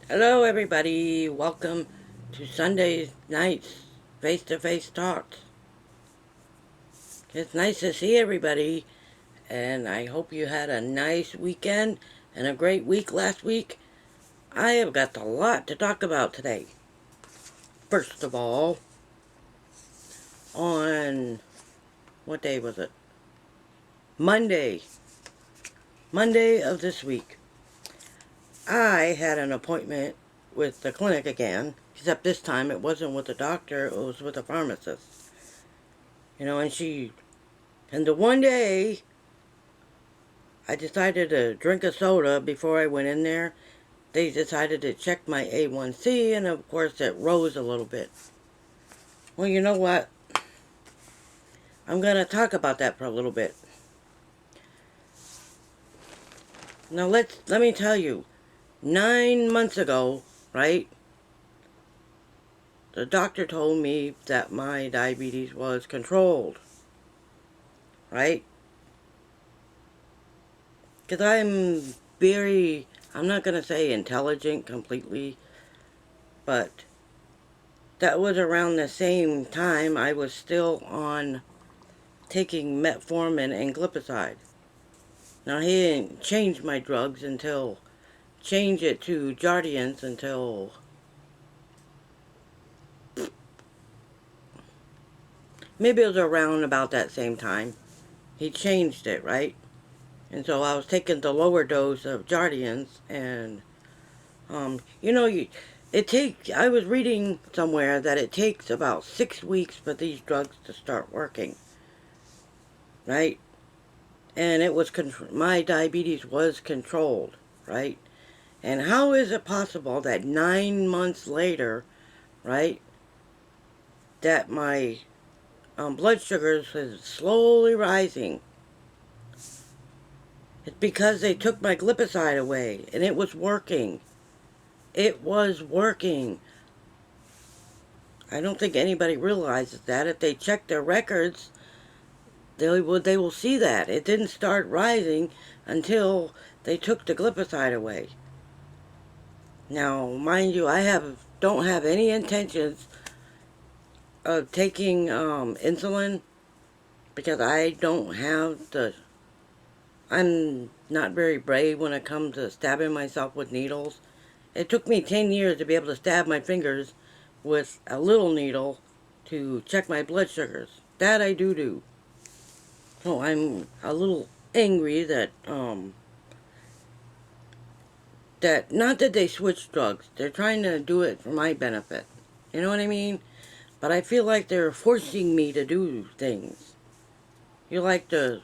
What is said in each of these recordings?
Hello, everybody. Welcome to Sunday night's face-to-face talks. It's nice to see everybody, and I hope you had a nice weekend and a great week last week. I have got a lot to talk about today. First of all, on what day was it? Monday. Monday of this week. I had an appointment with the clinic again, except this time it wasn't with a doctor, it was with a pharmacist. And the one day I decided to drink a soda before I went in there. They decided to check my A1C, and of course it rose a little bit. Well, you know what? I'm going to talk about that for a little bit. Now let me tell you, 9 months ago, right? The doctor told me that my diabetes was controlled, right? Because I'm not going to say intelligent completely, but that was around the same time I was still on taking metformin and glipizide. Now, he didn't change my drugs change it to Jardiance until maybe it was around about that same time. He changed it, right? And so I was taking the lower dose of Jardiance, and, you know, I was reading somewhere that it takes about 6 weeks for these drugs to start working, right? And my diabetes was controlled, right? And how is it possible that 9 months later, right, that my blood sugars is slowly rising? It's because they took my glipizide away, and it was working. It was working. I don't think anybody realizes that. If they check their records, they will see that. It didn't start rising until they took the glipizide away. Now, mind you, don't have any intentions of taking insulin because I'm not very brave when it comes to stabbing myself with needles. It took me 10 years to be able to stab my fingers with a little needle to check my blood sugars. That I do. So I'm a little angry that not that they switched drugs. They're trying to do it for my benefit. You know what I mean? But I feel like they're forcing me to do things. You like to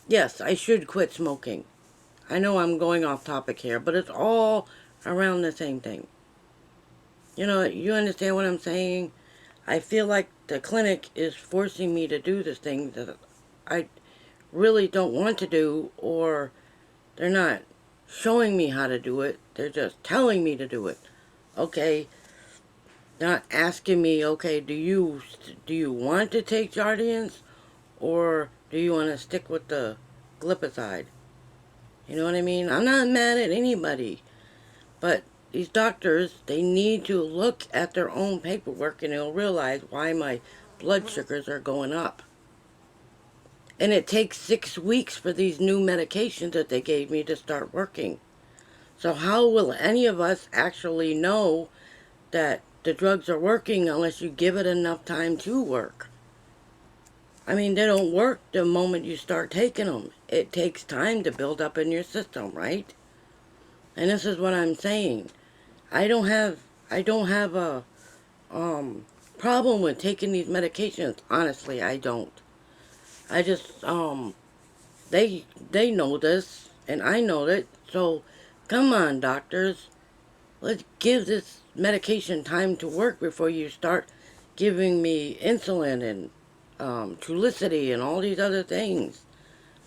Yes, I should quit smoking. I know I'm going off topic here, but it's all around the same thing. You understand what I'm saying? I feel like the clinic is forcing me to do this thing that I really don't want to do, or they're not showing me how to do it. They're just telling me to do it. Okay, not asking me, okay, do you want to take Jardiance, or do you want to stick with the glipizide? You know what I mean? I'm not mad at anybody, but these doctors, they need to look at their own paperwork and they'll realize why my blood sugars are going up. And it takes 6 weeks for these new medications that they gave me to start working. So how will any of us actually know that the drugs are working unless you give it enough time to work? I mean, they don't work the moment you start taking them. It takes time to build up in your system, right? And this is what I'm saying. I don't have a problem with taking these medications. Honestly, I don't. I just they know this and I know it. So come on, doctors. Let's give this medication time to work before you start giving me insulin and Trulicity and all these other things.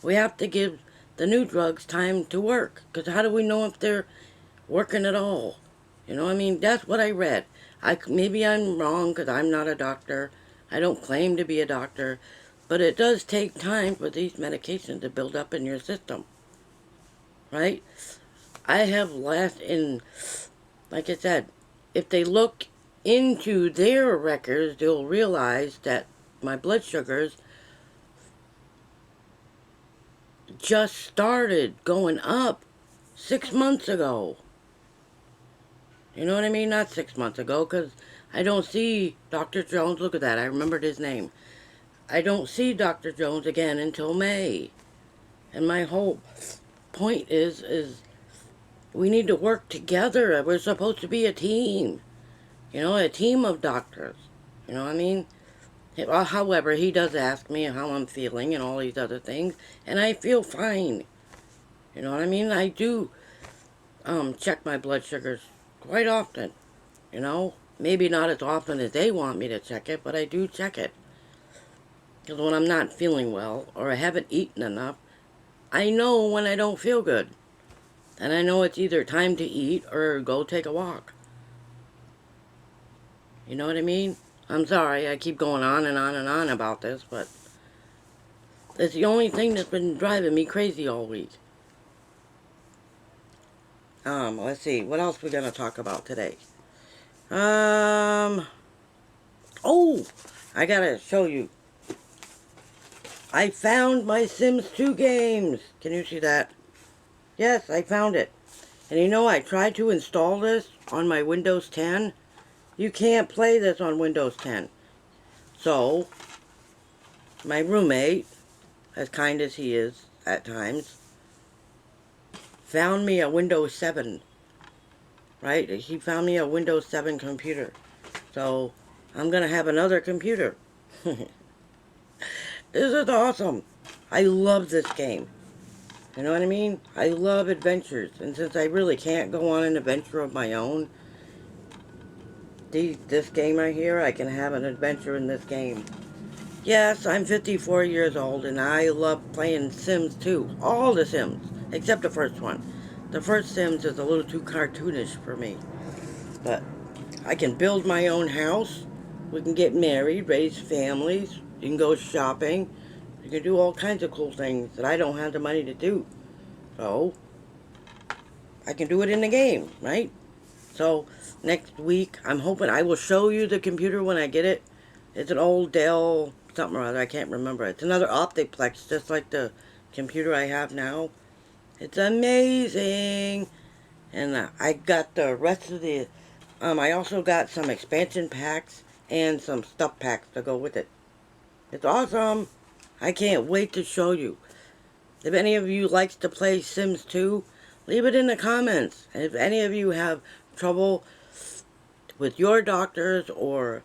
We have to give the new drugs time to work, because how do we know if they're working at all? You know, I mean, that's what I read. Maybe I'm wrong because I'm not a doctor. I don't claim to be a doctor, but it does take time for these medications to build up in your system, right? I have last in like I said, if they look into their records, they'll realize that my blood sugars just started going up 6 months ago. You know what I mean? Not 6 months ago, because I don't see Dr. Jones. Look at that. I remembered his name. I don't see Dr. Jones again until May. And my whole point is we need to work together. We're supposed to be a team. You know, a team of doctors. You know what I mean? However, he does ask me how I'm feeling and all these other things, and I feel fine. You know what I mean? I do check my blood sugars quite often. You know, maybe not as often as they want me to check it, but I do check it. Because when I'm not feeling well or I haven't eaten enough, I know when I don't feel good. And I know it's either time to eat or go take a walk. You know what I mean? I'm sorry, I keep going on and on and on about this, but it's the only thing that's been driving me crazy all week. Let's see, what else we gonna talk about today? Oh, I gotta show you. I found my Sims 2 games. Can you see that? Yes, I found it. And you know, I tried to install this on my Windows 10. You can't play this on Windows 10. So, my roommate, as kind as he is at times, found me a Windows 7. Right? He found me a Windows 7 computer. So, I'm going to have another computer. This is awesome. I love this game. You know what I mean? I love adventures. And since I really can't go on an adventure of my own, this game right here, I can have an adventure in this game. Yes, I'm 54 years old and I love playing Sims 2. All the Sims, except the first one. The first Sims is a little too cartoonish for me. But I can build my own house. We can get married, raise families. You can go shopping. You can do all kinds of cool things that I don't have the money to do. So, I can do it in the game, right? So, next week, I'm hoping I will show you the computer when I get it. It's an old Dell something or other, I can't remember. It's another Optiplex, just like the computer I have now. It's amazing. And I got the rest of the, I also got some expansion packs and some stuff packs to go with it. It's awesome. I can't wait to show you. If any of you likes to play Sims 2, leave it in the comments. And if any of you have trouble with your doctors or,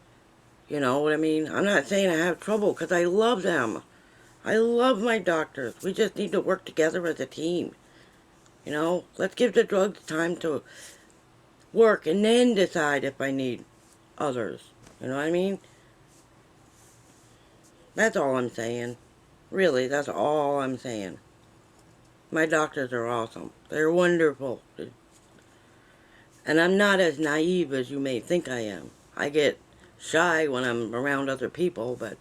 you know what I mean? I'm not saying I have trouble because I love them. I love my doctors. We just need to work together as a team. You know, let's give the drugs time to work and then decide if I need others. You know what I mean? That's all I'm saying. Really, that's all I'm saying. My doctors are awesome. They're wonderful. And I'm not as naive as you may think I am. I get shy when I'm around other people, but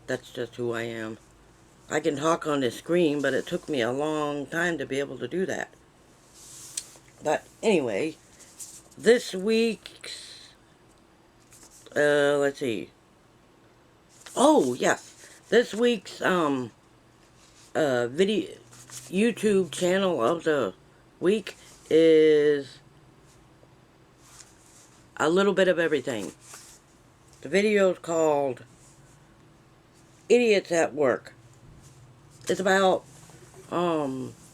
that's just who I am. I can talk on the screen, but it took me a long time to be able to do that. But anyway, this week's, let's see. Oh, yes. This week's, video, YouTube channel of the week is a little bit of everything. The video is called Idiots at Work. It's about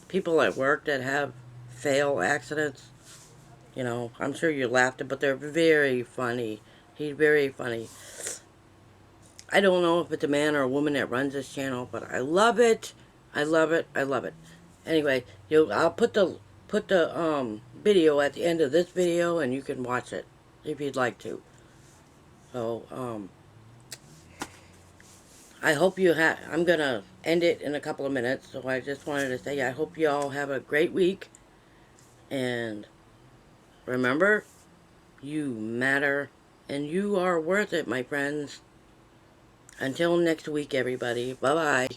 people at work that have fail accidents. You know, I'm sure you laughed, but they're very funny. He's very funny. I don't know if it's a man or a woman that runs this channel, but I love it. I love it. I love it. Anyway, I'll put the video at the end of this video, and you can watch it if you'd like to. So I hope you have. I'm gonna end it in a couple of minutes. So I just wanted to say I hope you all have a great week, and remember, you matter, and you are worth it, my friends. Until next week, everybody. Bye-bye.